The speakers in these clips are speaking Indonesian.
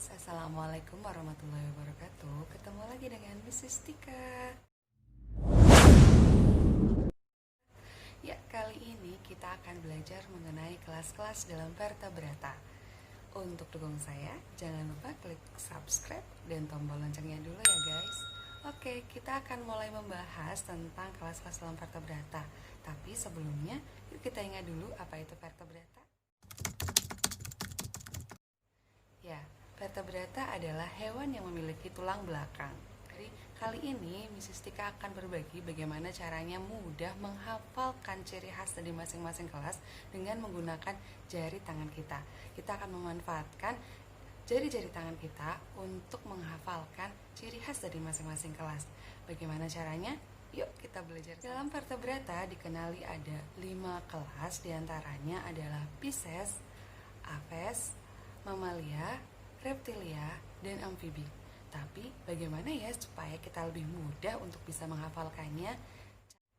guys, Assalamualaikum warahmatullahi wabarakatuh. Ketemu lagi dengan Mrs. Tika. Ya, kali ini kita akan belajar mengenai kelas-kelas dalam vertebrata. Untuk dukung saya, jangan lupa klik subscribe dan tombol loncengnya dulu ya guys. Oke, kita akan mulai membahas tentang kelas-kelas dalam vertebrata. Tapi sebelumnya, yuk kita ingat dulu apa itu vertebrata. Ya, vertebrata adalah hewan yang memiliki tulang belakang. Jadi, kali ini Mrs. Tika akan berbagi bagaimana caranya mudah menghafalkan ciri khas dari masing-masing kelas dengan menggunakan jari tangan kita. Kita akan memanfaatkan jari-jari tangan kita untuk menghafalkan ciri khas dari masing-masing kelas. Bagaimana caranya? Yuk kita belajar. Dalam vertebrata dikenali ada 5 kelas, diantaranya adalah Pisces, Aves, Mamalia, Reptilia, dan Amfibi. Tapi bagaimana ya supaya kita lebih mudah untuk bisa menghafalkannya?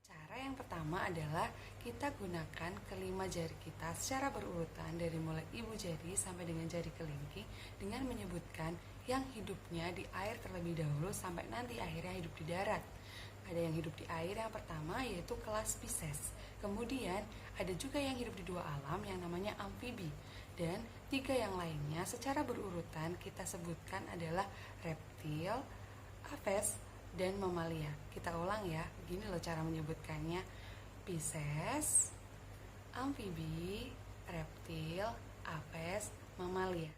Cara yang pertama adalah kita gunakan kelima jari kita secara berurutan dari mulai ibu jari sampai dengan jari kelingking dengan menyebutkan yang hidupnya di air terlebih dahulu sampai nanti akhirnya hidup di darat. Ada yang hidup di air yang pertama yaitu kelas Pisces. Kemudian ada juga yang hidup di dua alam yang namanya amfibi. Dan 3 yang lainnya secara berurutan kita sebutkan adalah reptil, aves, dan mamalia. Kita ulang ya, begini loh cara menyebutkannya. Pisces, amfibi, reptil, aves, mamalia.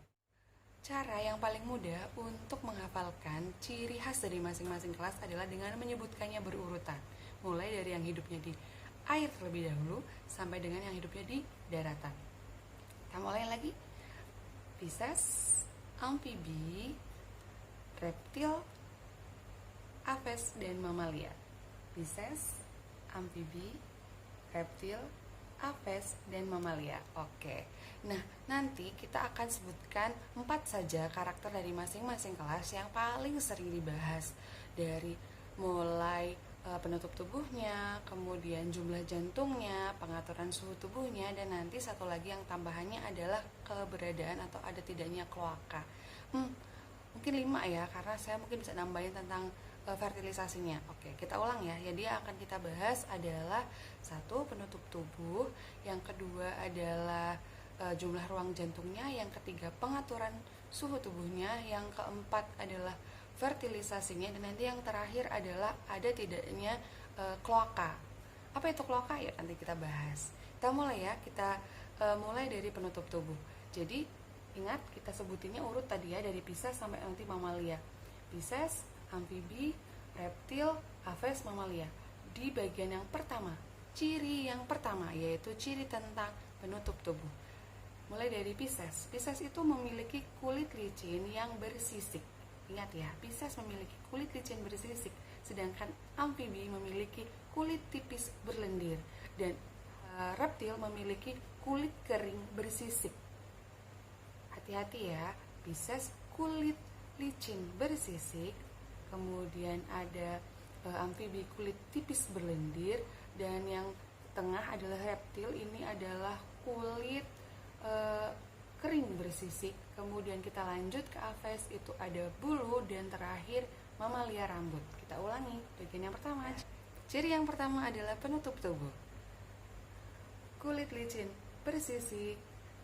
Cara yang paling mudah untuk menghafalkan ciri khas dari masing-masing kelas adalah dengan menyebutkannya berurutan. Mulai dari yang hidupnya di air terlebih dahulu sampai dengan yang hidupnya di daratan. Kita mulai lagi. Pisces, amfibi, reptil, aves, dan mamalia. Pisces, amfibi, reptil, aves, dan mamalia. Oke. Nah, nanti kita akan sebutkan 4 saja karakter dari masing-masing kelas yang paling sering dibahas. Dari mulai penutup tubuhnya, kemudian jumlah jantungnya, pengaturan suhu tubuhnya, dan nanti satu lagi yang tambahannya adalah keberadaan atau ada tidaknya kloaka. Mungkin 5 ya, karena saya mungkin bisa nambahin tentang fertilisasinya. Oke, kita ulang ya. Jadi yang akan kita bahas adalah 1, penutup tubuh, yang kedua adalah jumlah ruang jantungnya, yang ketiga pengaturan suhu tubuhnya, yang keempat adalah fertilisasinya, dan nanti yang terakhir adalah ada tidaknya kloaka. Apa itu kloaka ya nanti kita bahas. Kita mulai ya, kita mulai dari penutup tubuh. Jadi ingat kita sebutinnya urut tadi ya, dari Pisces sampai nanti mamalia. Pisces, amfibi, reptil, aves, mamalia. Di bagian yang pertama, ciri yang pertama yaitu ciri tentang penutup tubuh. Mulai dari Pisces. Pisces itu memiliki kulit licin yang bersisik. Ingat ya, Pisces memiliki kulit licin bersisik, sedangkan amfibi memiliki kulit tipis berlendir, dan reptil memiliki kulit kering bersisik. Hati-hati ya, Pisces kulit licin bersisik, kemudian ada amfibi kulit tipis berlendir, dan yang tengah adalah reptil, ini adalah kulit kering bersisik. Kemudian kita lanjut ke aves, itu ada bulu, dan terakhir mamalia rambut. Kita ulangi bagian yang pertama. Ciri yang pertama adalah penutup tubuh. Kulit licin bersisik,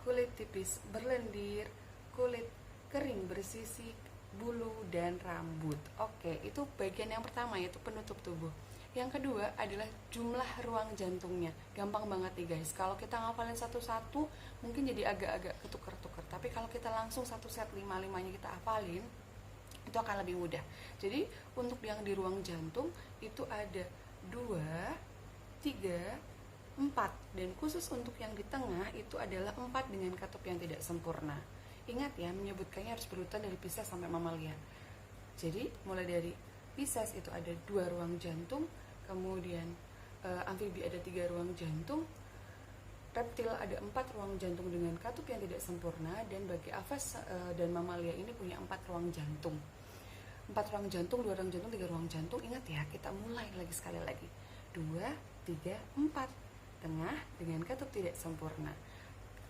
kulit tipis berlendir, kulit kering bersisik, bulu, dan rambut. Oke, itu bagian yang pertama yaitu penutup tubuh. Yang kedua adalah jumlah ruang jantungnya. Gampang banget nih guys. Kalau kita ngafalin satu-satu mungkin jadi agak-agak ketukar-tukar. Tapi kalau kita langsung satu set 5-5-nya kita hafalin, itu akan lebih mudah. Jadi untuk yang di ruang jantung itu ada 2, 3, 4. Dan khusus untuk yang di tengah itu adalah 4 dengan katup yang tidak sempurna. Ingat ya, menyebutkannya harus berurutan dari Pisces sampai mamalia. Jadi mulai dari Pisces itu ada 2 ruang jantung, kemudian amfibi ada 3 ruang jantung, reptil ada 4 ruang jantung dengan katup yang tidak sempurna, dan bagi aves dan mamalia ini punya 4 ruang jantung. 4 ruang jantung, 2 ruang jantung, 3 ruang jantung. Ingat ya, kita mulai lagi sekali lagi. 2, 3, 4. Tengah dengan katup tidak sempurna.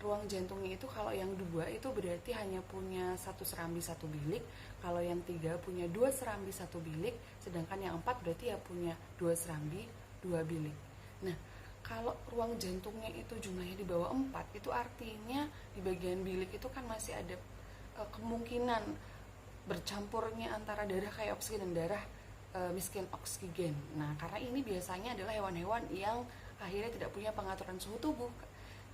ruang jantungnya itu kalau yang 2 itu berarti hanya punya 1 serambi 1 bilik, kalau yang 3 punya 2 serambi 1 bilik, sedangkan yang 4 berarti ya punya 2 serambi 2 bilik. Nah, kalau ruang jantungnya itu jumlahnya di bawah 4, itu artinya di bagian bilik itu kan masih ada kemungkinan bercampurnya antara darah kayak oksigen dan darah miskin oksigen. Nah, karena ini biasanya adalah hewan-hewan yang akhirnya tidak punya pengaturan suhu tubuh.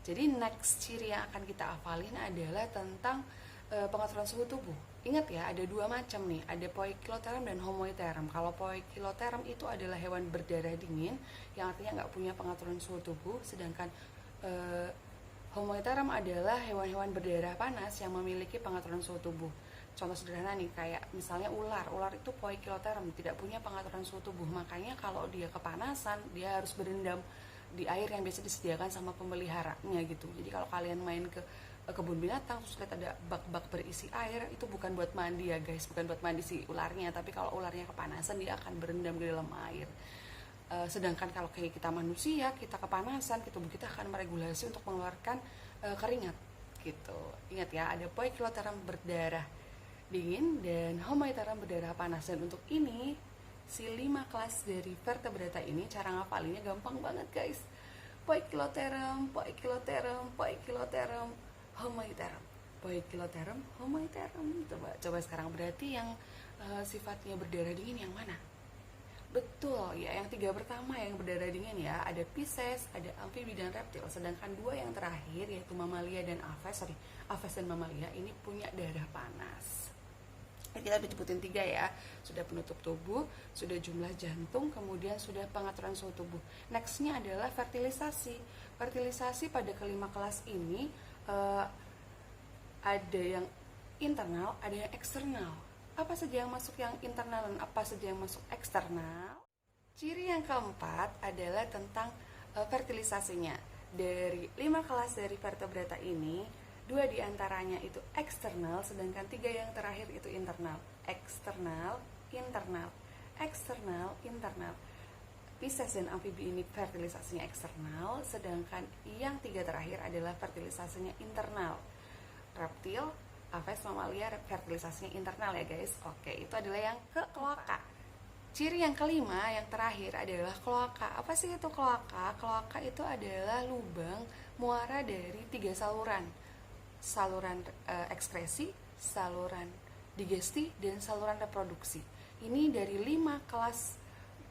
Jadi next ciri yang akan kita hafalin adalah tentang pengaturan suhu tubuh. Ingat ya, ada 2 macam nih, ada Poikilotherum dan Homoitherum. Kalau Poikilotherum itu adalah hewan berdarah dingin yang artinya nggak punya pengaturan suhu tubuh, sedangkan Homoitherum adalah hewan-hewan berdarah panas yang memiliki pengaturan suhu tubuh. Contoh sederhana nih, kayak misalnya ular itu Poikilotherum, tidak punya pengaturan suhu tubuh, makanya kalau dia kepanasan dia harus berendam di air yang biasa disediakan sama pemeliharanya gitu. Jadi kalau kalian main ke kebun binatang terus lihat ada bak-bak berisi air, itu bukan buat mandi ya guys, bukan buat mandi si ularnya, tapi kalau ularnya kepanasan dia akan berendam di dalam air. Sedangkan kalau kayak kita manusia, kita kepanasan, tubuh kita akan meregulasi untuk mengeluarkan keringat gitu. Ingat ya, ada Poikilotherum berdarah dingin dan Homoitherum berdarah panas. Dan untuk ini si 5 kelas dari vertebrata ini cara ngapalinnya gampang banget guys. Poikilotherum, Poikilotherum, Poikilotherum, Homoitherum, Poikilotherum, Homoitherum. Coba sekarang berarti yang sifatnya berdarah dingin yang mana? Betul ya, yang 3 pertama yang berdarah dingin ya, ada Pisces, ada amfibi dan reptil. Sedangkan 2 yang terakhir yaitu mamalia dan aves dan mamalia ini punya darah panas. Kita udah sebutin 3 ya, sudah penutup tubuh, sudah jumlah jantung, kemudian sudah pengaturan suhu tubuh. Nextnya adalah fertilisasi. Fertilisasi pada kelima kelas ini ada yang internal, ada yang eksternal. Apa saja yang masuk yang internal dan apa saja yang masuk eksternal? Ciri yang keempat adalah tentang fertilisasinya. Dari 5 kelas dari vertebrata ini, 2 diantaranya itu eksternal, sedangkan 3 yang terakhir itu internal. Eksternal, internal, eksternal, internal. Pisces dan amfibi ini fertilisasinya eksternal, sedangkan yang 3 terakhir adalah fertilisasinya internal. Reptil, aves, mamalia fertilisasinya internal ya guys. Oke, itu adalah yang kloaka. Ciri yang kelima, yang terakhir adalah kloaka. Apa sih itu kloaka? Kloaka itu adalah lubang muara dari 3 saluran. Saluran ekskresi, saluran digesti, dan saluran reproduksi. Ini dari 5 kelas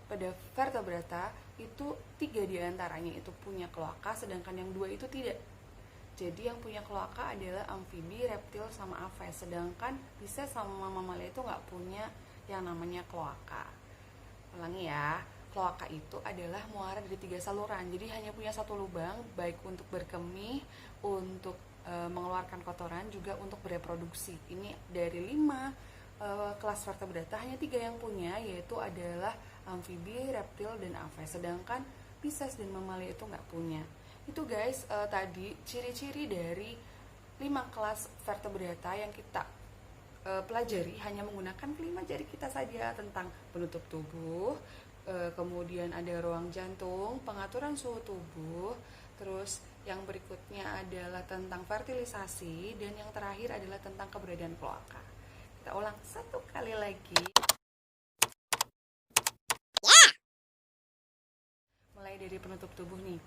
pada vertebrata itu 3 diantaranya itu punya kloaka, sedangkan yang 2 itu tidak. Jadi yang punya kloaka adalah amfibi, reptil, sama aves, sedangkan Pisces sama mamalia itu nggak punya yang namanya kloaka. Ulangi ya, kloaka itu adalah muara dari 3 saluran, jadi hanya punya 1 lubang, baik untuk berkemih, untuk mengeluarkan kotoran, juga untuk bereproduksi. Ini dari 5 kelas vertebrata hanya 3 yang punya, yaitu adalah amfibi, reptil, dan aves, sedangkan Pisces dan mamalia itu nggak punya. Itu guys, tadi ciri-ciri dari 5 kelas vertebrata yang kita pelajari hanya menggunakan kelima jari kita saja, tentang penutup tubuh, kemudian ada ruang jantung, pengaturan suhu tubuh, terus yang berikutnya adalah tentang fertilisasi, dan yang terakhir adalah tentang keberadaan kloaka. Kita ulang 1 kali lagi. Mulai dari penutup tubuh nih.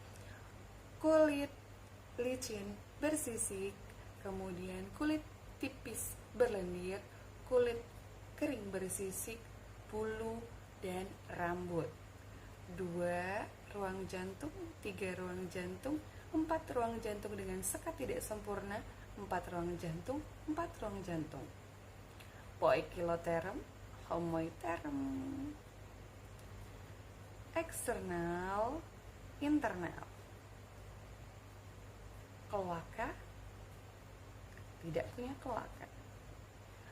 Kulit licin bersisik, kemudian kulit tipis berlendir, kulit kering bersisik, bulu, dan rambut. 2 ruang jantung, 3 ruang jantung, 4 ruang jantung dengan sekat tidak sempurna, 4 ruang jantung, 4 ruang jantung. Poikilotherum, Homoitherum. Eksternal, internal. Kloaka, tidak punya kloaka.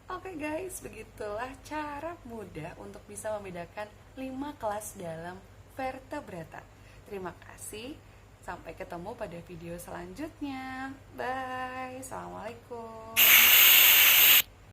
Oke guys, begitulah cara mudah untuk bisa membedakan 5 kelas dalam vertebrata. Terima kasih. Sampai ketemu pada video selanjutnya. Bye. Assalamualaikum.